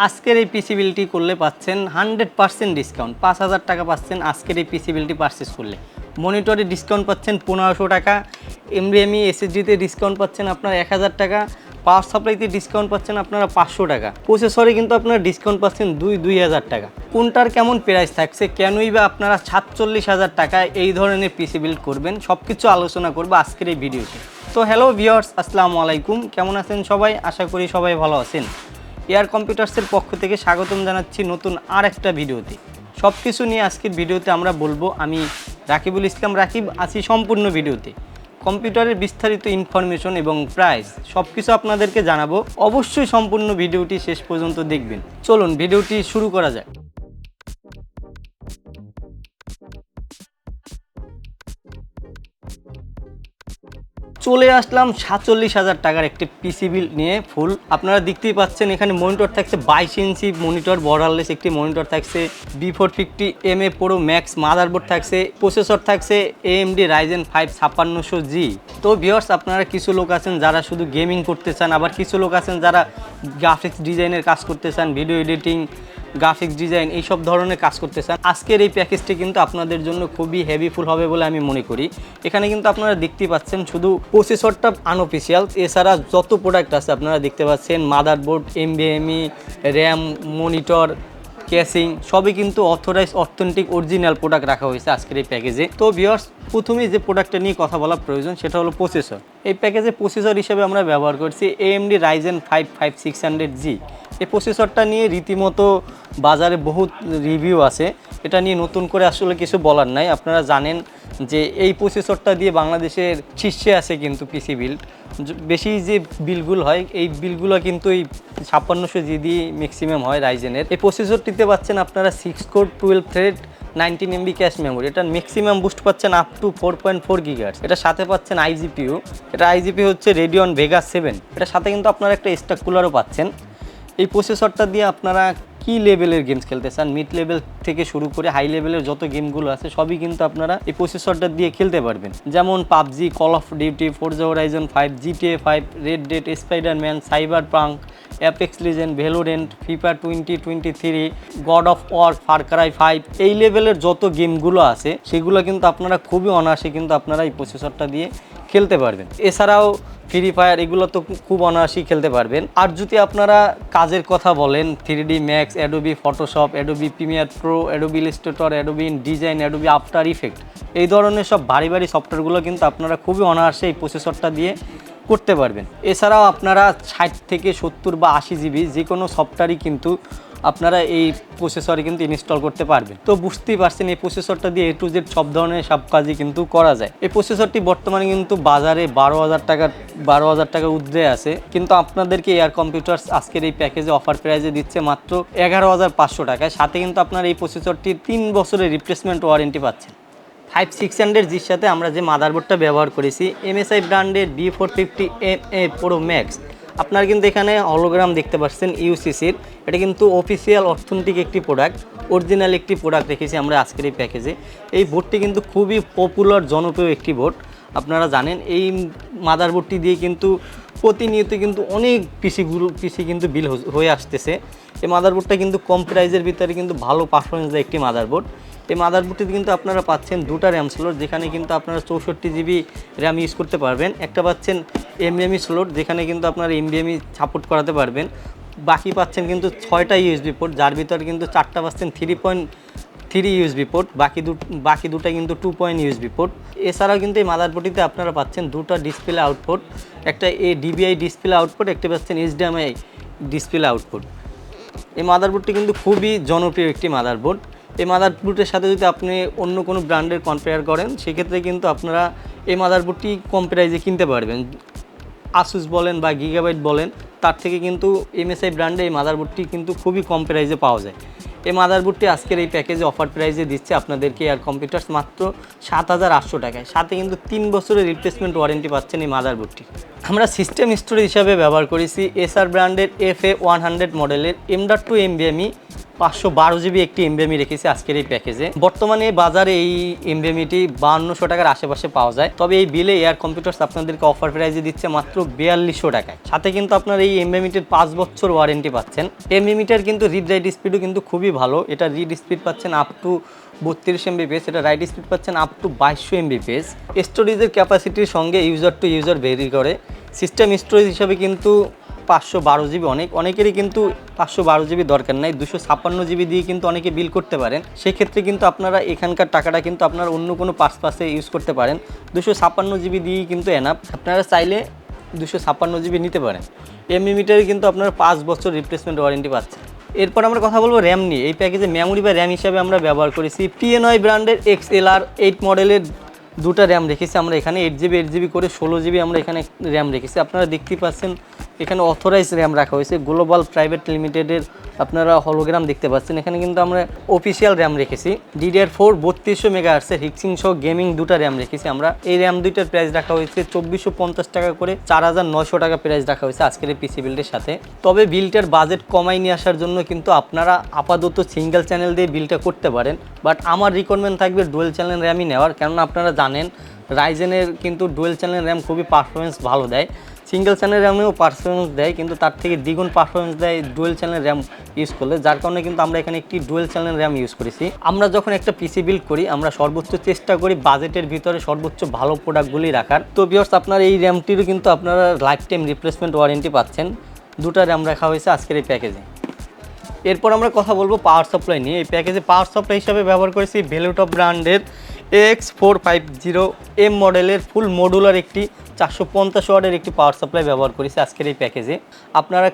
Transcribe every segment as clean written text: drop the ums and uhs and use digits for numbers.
আজকের এই পিসিবিলিটি করলে পাচ্ছেন 100% ডিসকাউন্ট, 5,000 টাকা পাচ্ছেন আজকের এই পিসিবিলিটি পারচেস করলে। মনিটরে ডিসকাউন্ট পাচ্ছেন 1500 টাকা, এমডিএমই এসএসডিতে ডিসকাউন্ট পাচ্ছেন আপনার 1000 টাকা, পাওয়ার সাপ্লাইতে ডিসকাউন্ট পাচ্ছেন আপনারা 500 টাকা, প্রসেসরে কিন্তু আপনারা ডিসকাউন্ট পাচ্ছেন 2000 টাকা। কোনটার কেমন প্রাইস থাকছে, কেনই বা আপনারা 47,000 টাকায় এই ধরনের পিসি বিল্ড করবেন, সব কিছু আলোচনা করবো আজকের এই ভিডিওতে। তো হ্যালো ভিউয়ার্স, আসসালামু আলাইকুম, কেমন আছেন সবাই? আশা করি সবাই ভালো আছেন। এয়ার কম্পিউটার্সের পক্ষ থেকে স্বাগতম জানাচ্ছি নতুন আর একটা ভিডিওতে। সব কিছু নিয়ে আজকের ভিডিওতে আমরা বলবো। আমি রাকিবুল ইসলাম রাকিব আছি সম্পূর্ণ ভিডিওতে। কম্পিউটারের বিস্তারিত ইনফরমেশন এবং প্রাইস সব কিছু আপনাদেরকে জানাবো। অবশ্যই সম্পূর্ণ ভিডিওটি শেষ পর্যন্ত দেখবেন। চলুন ভিডিওটি শুরু করা যাক। চলে আসলাম 47,000 টাকার একটি পিসি বিল্ড নিয়ে ফুল। আপনারা দেখতেই পাচ্ছেন এখানে মনিটর থাকছে 22 ইঞ্চি মনিটর, বর্ডারলেস একটি মনিটর থাকছে, B450MA Pro Max মাদারবোর্ড থাকছে, প্রসেসর থাকছে AMD Ryzen 5 5600G। তো ভিউয়ার্স, আপনারা কিছু লোক আছেন যারা শুধু গেমিং করতে চান, আবার কিছু লোক আছেন যারা গ্রাফিক্স ডিজাইনের কাজ করতে চান, ভিডিও এডিটিং, গ্রাফিক্স ডিজাইন এইসব ধরনের কাজ করতে চান। আজকের এই প্যাকেজটি কিন্তু আপনাদের জন্য খুবই হেভিফুল হবে বলে আমি মনে করি। এখানে কিন্তু আপনারা দেখতে পাচ্ছেন শুধু প্রসেসরটা আনঅফিসিয়াল, এছাড়া যত প্রোডাক্ট আছে আপনারা দেখতে পাচ্ছেন মাদারবোর্ড, এমবিএমই, র্যাম, মনিটর, ক্যাসিং সবই কিন্তু অথরাইজ অথেন্টিক অরিজিনাল প্রোডাক্ট রাখা হয়েছে আজকের এই প্যাকেজে। তো ভিউয়ার্স, প্রথমেই যে প্রোডাক্টটা নিয়ে কথা বলা প্রয়োজন সেটা হলো প্রসেসর। এই প্যাকেজে প্রসেসর হিসেবে আমরা ব্যবহার করছি AMD Ryzen 5 5600G। এই প্রসেসরটা নিয়ে রীতিমতো বাজারে বহুত রিভিউ আছে, এটা নিয়ে নতুন করে আসলে কিছু বলার নাই। আপনারা জানেন যে এই প্রসেসরটা দিয়ে বাংলাদেশের শীর্ষে আছে কিন্তু পিসি বিল্ড। বেশি যে বিলগুলো হয় এই বিলগুলো কিন্তু এই 5600G দিয়ে ম্যাক্সিমাম হয় রাইজেনের। এই প্রসেসরটিতে পাচ্ছেন আপনারা 6 core 12 thread 19 MB cache memory. এটার ম্যাক্সিমাম বুস্ট পাচ্ছেন আপ টু 4.4 GHz। এটার সাথে পাচ্ছেন আইজিপিইউ। এটা আইজিপি হচ্ছে রেডিয়ন ভেগা 7। এটার সাথে কিন্তু আপনারা একটা স্ট্যাক কুলারও পাচ্ছেন। এই প্রসেসরটা দিয়ে আপনারা কি লেভেলের গেমস খেলতে চান, মিড লেভেল থেকে শুরু করে হাই লেভেলের যত গেমগুলো আছে সবই কিন্তু আপনারা এই প্রসেসরটা দিয়ে খেলতে পারবেন। যেমন PUBG, call of duty, Forza Horizon 5, GTA 5, Red Dead, Spiderman, Cyberpunk, Apex Legend, Valorant, FIFA 2023, God of War, Far Cry 5, এই লেভেলের যত গেমগুলো আছে সেগুলো কিন্তু আপনারা খুবই অনায়াসে কিন্তু আপনারা এই প্রসেসরটা দিয়ে খেলতে পারবেন। এছাড়াও ফ্রি ফায়ার এগুলো তো খুব অনায়াসেই খেলতে পারবেন। আর যদি আপনারা কাজের কথা বলেন, 3D Max, Adobe Photoshop, Adobe Premiere Pro, Adobe Illustrator, Adobe design, Adobe after effect, এই ধরনের সব ভারী ভারী সফটওয়্যারগুলো কিন্তু আপনারা খুবই অনায়াসে এই প্রসেসরটা দিয়ে করতে পারবেন। এছাড়াও আপনারা 60 থেকে 70 বা 80 GB যে কোনো সফটওয়্যারই কিন্তু আপনারা এই প্রসেসরে কিন্তু ইনস্টল করতে পারবেন। তো বুঝতেই পারছেন এই প্রসেসরটা দিয়ে A to Z সব ধরনের সব কাজই কিন্তু করা যায়। এই প্রসেসরটি বর্তমানে কিন্তু বাজারে 12,000 টাকার ঊর্ধ্বে আছে, কিন্তু আপনাদেরকে এয়ার কম্পিউটার্স আজকের এই প্যাকেজে অফার প্রাইসে দিচ্ছে মাত্র 11,500 টাকায়। সাথে কিন্তু আপনার এই প্রসেসরটির 3 বছরের রিপ্লেসমেন্ট ওয়ারেন্টি পাচ্ছেন। 5600Gর সাথে আমরা যে মাদারবোর্ডটা ব্যবহার করেছি MSI ব্র্যান্ডের B450MA Pro Max। আপনারা কিন্তু এখানে হলোগ্রাম দেখতে পাচ্ছেন ইউসিসির। এটা কিন্তু অফিসিয়াল অথেন্টিক একটি প্রোডাক্ট, অরিজিনাল একটি প্রোডাক্ট রেখেছি আমরা আজকের এই প্যাকেজে। এই বোর্ডটি কিন্তু খুবই পপুলার জনপ্রিয় একটি বোর্ড। আপনারা জানেন এই মাদারবোর্ডটি দিয়ে কিন্তু প্রতিনিয়ত কিন্তু অনেক পিসি কিন্তু বিল হয়ে আসতেছে। এই মাদারবোর্ডটা কিন্তু কম প্রাইজের ভিতরে কিন্তু ভালো পারফরমেন্স দেয় একটি মাদারবোর্ড। এই মাদারবোর্ডটিতে কিন্তু আপনারা পাচ্ছেন দুটা র্যাম স্লট, যেখানে কিন্তু আপনারা 64 GB র্যাম ইউজ করতে পারবেন। একটা পাচ্ছেন এমবিএমই স্লট, যেখানে কিন্তু আপনারা এমবিএমই সাপোর্ট করাতে পারবেন। বাকি পাচ্ছেন কিন্তু 6টা ইউএসবি পোর্ট, যার ভিতরে কিন্তু 4টা পাচ্ছেন 3.3 ইউএসবি পোর্ট, বাকি দুটা কিন্তু 2 ইউএসবি পোর্ট। এছাড়াও কিন্তু এই মাদারবোর্ডটিতে আপনারা পাচ্ছেন দুটা ডিসপ্লে আউটপুট, একটা ডিবিআই ডিসপ্লে আউটপুট, একটা পাচ্ছেন HDMI ডিসপ্লে আউটপুট। এই মাদারবোর্ডটি কিন্তু খুবই জনপ্রিয় একটি মাদারবোর্ড। এই মাদারবোর্ডের সাথে যদি আপনি অন্য কোনো ব্র্যান্ডের কম্পেয়ার করেন সেক্ষেত্রে কিন্তু আপনারা এই মাদারবোর্ডটি কম প্রাইসে কিনতে পারবেন। আসুস বলেন বা গিগাবাইট বলেন, তার থেকে কিন্তু MSI ব্র্যান্ডে এই মাদারবোর্ডটি কিন্তু খুবই কম প্রাইসে পাওয়া যায়। এই মাদারবোর্ডটি আজকের এই প্যাকেজে অফার প্রাইসে দিচ্ছে আপনাদেরকে এয়ার কম্পিউটার্স মাত্র 7,800 টাকায়। সাথে কিন্তু 3 বছরের রিপ্লেসমেন্ট ওয়ারেন্টি পাচ্ছেন এই মাদারবোর্ডটি। আমরা সিস্টেম স্টোরেজ হিসাবে ব্যবহার করেছি এসআর ব্র্যান্ডের FA100 মডেলের M.2 NVMe 512 জিবি একটি এমবিএমই রেখেছি আজকের এই প্যাকেজে। বর্তমানে বাজারে এই এমবিএমইটি 5200 টাকার আশেপাশে পাওয়া যায়, তবে এই বিলে এয়ার কম্পিউটার্স আপনাদেরকে অফার প্রাইসে দিচ্ছে মাত্র 4200 টাকায়। সাথে কিন্তু আপনার এই এমবিএমইটির 5 বছর ওয়ারেন্টি পাচ্ছেন। এমবিএমইটার কিন্তু রিড রাইট স্পিডও কিন্তু খুবই ভালো, এটা রিড স্পিড পাচ্ছেন আপ টু 32 Mbps, এটা রাইট স্পিড পাচ্ছেন আপ টু 2200 Mbps। স্টোরেজের ক্যাপাসিটির সঙ্গে ইউজার টু ইউজার ভেরি করে। সিস্টেম স্টোরেজ হিসাবে কিন্তু 512 জিবি অনেকেরই কিন্তু 512 জিবি দরকার নাই, 256 জিবি দিয়ে কিন্তু অনেকে বিল করতে পারেন। সেক্ষেত্রে কিন্তু আপনারা এখানকার টাকাটা কিন্তু আপনারা অন্য কোনো পারপাসে ইউজ করতে পারেন। 256 জিবি দিয়েই কিন্তু এনাফ, আপনারা চাইলে 256 জিবি নিতে পারেন। এমবিএমইটারে কিন্তু আপনারা 5 বছর রিপ্লেসমেন্ট ওয়ারেন্টি পাচ্ছেন। এরপর আমরা কথা বলবো র্যাম নিয়ে। এই প্যাকেজে মেমোরি বা র্যাম হিসাবে আমরা ব্যবহার করেছি PNY ব্র্যান্ডের XLR 8 মডেলের দুটা র্যাম রেখেছি আমরা এখানে, 8 জিবি করে 16 জিবি আমরা এখানে র্যাম রেখেছি। আপনারা দেখতেই পাচ্ছেন এখানে অথরাইজ র্যাম রাখা হয়েছে, গ্লোবাল প্রাইভেট লিমিটেডের আপনারা হলোগ্রাম দেখতে পাচ্ছেন। এখানে কিন্তু আমরা অফিসিয়াল র্যাম রেখেছি DDR4 3200 মেগাহার্টসের হিক্সিং সহ গেমিং দুটা র্যাম রেখেছি আমরা। এই র্যাম দুইটার প্রাইস রাখা হয়েছে 2450 টাকা করে, 4900 টাকা প্রাইস রাখা হয়েছে আজকের এই পিসি বিল্ডের সাথে। তবে বিলটার বাজেট কমাই নিয়ে আসার জন্য কিন্তু আপনারা আপাতত সিঙ্গেল চ্যানেল দিয়ে বিলটা করতে পারেন, বাট আমার রিকমেন্ড থাকবে ডুয়েল চ্যানেল র্যামই নেওয়ার, কেননা আপনারা জানেন রাইজেনের কিন্তু ডুয়েল চ্যানেল র্যাম খুবই পারফরমেন্স ভালো দেয়। সিঙ্গেল চ্যানেল র্যামেও পারফরমেন্স দেয়, কিন্তু তার থেকে দ্বিগুণ পারফরমেন্স দেয় ডুয়েল চ্যানেল র্যাম ইউজ করলে, যার কারণে কিন্তু আমরা এখানে একটি ডুয়েল চ্যানেল র্যাম ইউজ করেছি। আমরা যখন একটা পিসি বিল্ড করি আমরা সর্বোচ্চ চেষ্টা করি বাজেটের ভিতরে সর্বোচ্চ ভালো প্রোডাক্টগুলি রাখার। তো ভিউয়ার্স, আপনার এই র্যামটিরও কিন্তু আপনারা লাইফ টাইম রিপ্লেসমেন্ট ওয়ারেন্টি পাচ্ছেন। দুটা র্যাম রাখা হয়েছে আজকের এই প্যাকেজে। এরপর আমরা কথা বলবো পাওয়ার সাপ্লাই নিয়ে। এই প্যাকেজে পাওয়ার সাপ্লাই হিসাবে ব্যবহার করেছি ভ্যালুটপ ব্র্যান্ডের AX450M মডেলের ফুল মডুলার একটি 450 ওয়াটের একটি পাওয়ার সাপ্লাই ব্যবহার করেছি আজকের এই প্যাকেজে। আপনারা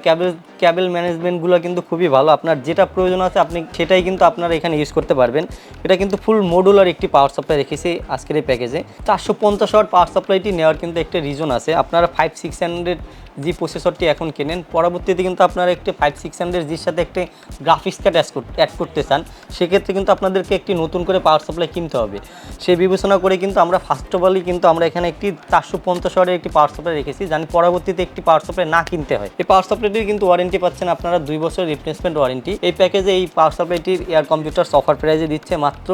ক্যাবেল ম্যানেজমেন্টগুলো কিন্তু খুবই ভালো, আপনার যেটা প্রয়োজন আছে আপনি সেটাই কিন্তু আপনারা এখানে ইউজ করতে পারবেন। এটা কিন্তু ফুল মডুলার একটি পাওয়ার সাপ্লাই রেখেছি আজকের এই প্যাকেজে। 450 ওয়াট পাওয়ার সাপ্লাইটি নেওয়ার কিন্তু একটা রিজন আছে। আপনারা 5600 জি প্রসেসরটি এখন কেনেন, পরবর্তীতে কিন্তু আপনারা একটি 5600 জির সাথে একটি গ্রাফিক্স কার্ড অ্যাড করতে চান, সেক্ষেত্রে কিন্তু আপনাদেরকে একটি নতুন করে পাওয়ার সাপ্লাই কিনতে হবে। সেই বিবেচনা করে কিন্তু আমরা ফার্স্ট অফ অলই কিন্তু আমরা এখানে একটি 450 ওয়াটের একটি পাওয়ার সাপ্লাই রেখেছি, জানি পরবর্তীতে একটি পাওয়ার সাপ্লাই না কিনতে হয়। এই পাওয়ার সাপ্লাইটির কিন্তু ওয়ারেন্টি পাচ্ছেন আপনারা 2 বছর রিপ্লেসমেন্ট ওয়ারেন্টি। এই প্যাকেজে এই পাওয়ার সাপ্লাইটির এয়ার কম্পিউটার্স অফার প্রাইসে দিচ্ছে মাত্র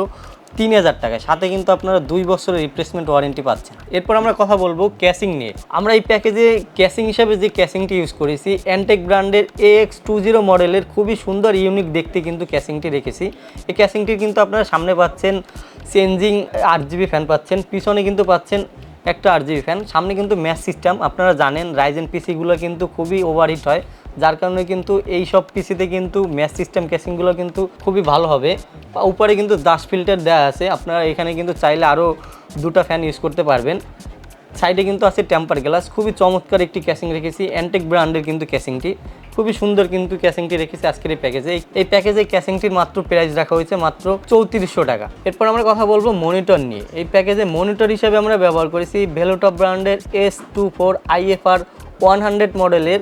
3000 টাকায়, সাথে কিন্তু আপনারা 2 বছরের রিপ্লেসমেন্ট ওয়ারেন্টি পাচ্ছেন। এরপর আমরা কথা বলবো ক্যাসিং নিয়ে। আমরা এই প্যাকেজে ক্যাসিং হিসাবে যে ক্যাসিংটি ইউজ করেছি অ্যান্টেক ব্র্যান্ডের AX20 মডেলের খুবই সুন্দর ইউনিক দেখতে কিন্তু ক্যাসিংটি রেখেছি। এই ক্যাসিংটির কিন্তু আপনারা সামনে পাচ্ছেন চেঞ্জিং 8GB ফ্যান পাচ্ছেন, পিছনে কিন্তু পাচ্ছেন একটা 8GB ফ্যান, সামনে কিন্তু ম্যাচ সিস্টেম। আপনারা জানেন রাইজেন পিসিগুলো কিন্তু খুবই ওভারহিট হয়, যার কারণে কিন্তু এই সব পিসিতে কিন্তু ম্যাচ সিস্টেম ক্যাসিংগুলো কিন্তু খুবই ভালো হবে। উপরে কিন্তু ডাস্ট ফিল্টার দেওয়া আছে, আপনারা এখানে কিন্তু চাইলে আরও দুটা ফ্যান ইউজ করতে পারবেন। সাইডে কিন্তু আছে টেম্পার গ্লাস, খুবই চমৎকার একটি ক্যাসিং রেখেছি। অ্যান্টেক ব্র্যান্ডের কিন্তু ক্যাসিংটি খুবই সুন্দর কিন্তু ক্যাসিংটি রেখেছি আজকের এই প্যাকেজে। এই প্যাকেজে ক্যাসিংটির মাত্র প্রাইস রাখা হয়েছে মাত্র 3400 টাকা। এরপর আমরা কথা বলবো মনিটর নিয়ে। এই প্যাকেজে মনিটর হিসাবে আমরা ব্যবহার করেছি ভ্যালুটপ ব্র্যান্ডের S24 IFR 100 মডেলের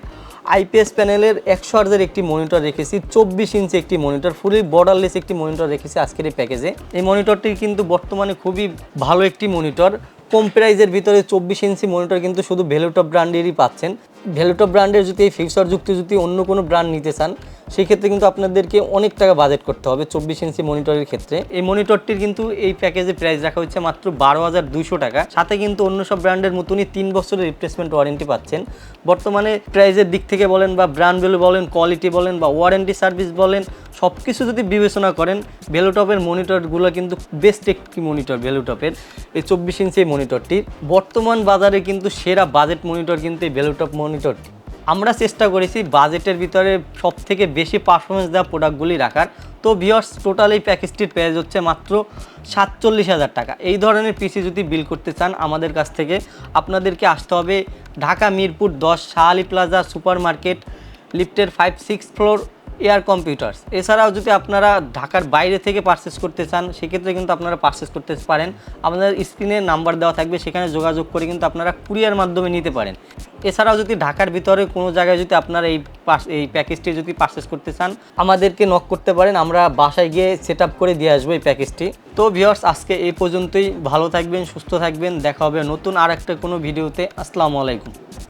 IPS প্যানেলের 100 হার্জের একটি মনিটর রেখেছি, 24 ইঞ্চি একটি মনিটর, ফুলি বর্ডারলেস একটি মনিটর রেখেছি আজকের এই প্যাকেজে। এই মনিটরটি কিন্তু বর্তমানে খুবই ভালো একটি মনিটর, কম প্রাইজের ভিতরে 24 ইঞ্চি মনিটর কিন্তু শুধু ভ্যালুটপ ব্র্যান্ডেরই পাচ্ছেন। ভ্যালুটপ ব্র্যান্ডের যদি এই ফিচার যুক্ত যদি অন্য কোনো ব্র্যান্ড নিতে চান সেক্ষেত্রে কিন্তু আপনাদেরকে অনেক টাকা বাজেট করতে হবে 24 ইঞ্চি মনিটরের ক্ষেত্রে। এই মনিটরটির কিন্তু এই প্যাকেজে প্রাইস রাখা হচ্ছে মাত্র 12200 টাকা, সাথে কিন্তু অন্য সব ব্র্যান্ডের মতনই 3 বছরের রিপ্লেসমেন্ট ওয়ারেন্টি পাচ্ছেন। বর্তমানে প্রাইজের দিক থেকে বলেন বা ব্র্যান্ড ভ্যালু বলেন, কোয়ালিটি বলেন বা ওয়ারেন্টি সার্ভিস বলেন, সব কিছু যদি বিবেচনা করেন ভ্যালুটপের মনিটরগুলো কিন্তু বেস্ট একটি মনিটর। ভ্যালুটপের এই 24 ইঞ্চি মনিটরটি বর্তমান বাজারে কিন্তু সেরা বাজেট মনিটর কিন্তু এই ভ্যালুটপ মনিটরটি। আমরা চেষ্টা করেছি বাজেটের ভিতরে সব থেকে বেশি পারফরমেন্স দেওয়া প্রোডাক্টগুলি রাখার। তো ভিউয়ার্স, টোটাল এই প্যাকেজটির প্রাইস হচ্ছে মাত্র 47,000 টাকা। এই ধরনের পিসি যদি বিল করতে চান আমাদের কাছ থেকে আপনাদেরকে আসতে হবে Dhaka Mirpur 10 Shah Ali plaza super market লিফটের 5-6 ফ্লোর এয়ার কম্পিউটার্স। এছাড়াও যদি আপনারা ঢাকার বাইরে থেকে পারচেস করতে চান সেক্ষেত্রে কিন্তু আপনারা পারচেস করতে পারেন। আমাদের স্ক্রিনে নাম্বার দেওয়া থাকবে, সেখানে যোগাযোগ করে কিন্তু আপনারা কুরিয়ার মাধ্যমে নিতে পারেন। এছাড়াও যদি ঢাকার ভিতরে কোনো জায়গায় যদি আপনারা এই প্যাকেজটি যদি পারচেস করতে চান আমাদেরকে নক করতে পারেন, আমরা বাসায় গিয়ে সেট আপ করে দিয়ে আসবো এই প্যাকেজটি। তো ভিউয়ার্স, আজকে এই পর্যন্তই। ভালো থাকবেন, সুস্থ থাকবেন, দেখা হবে নতুন আর একটা কোনো ভিডিওতে। আসসালামু আলাইকুম।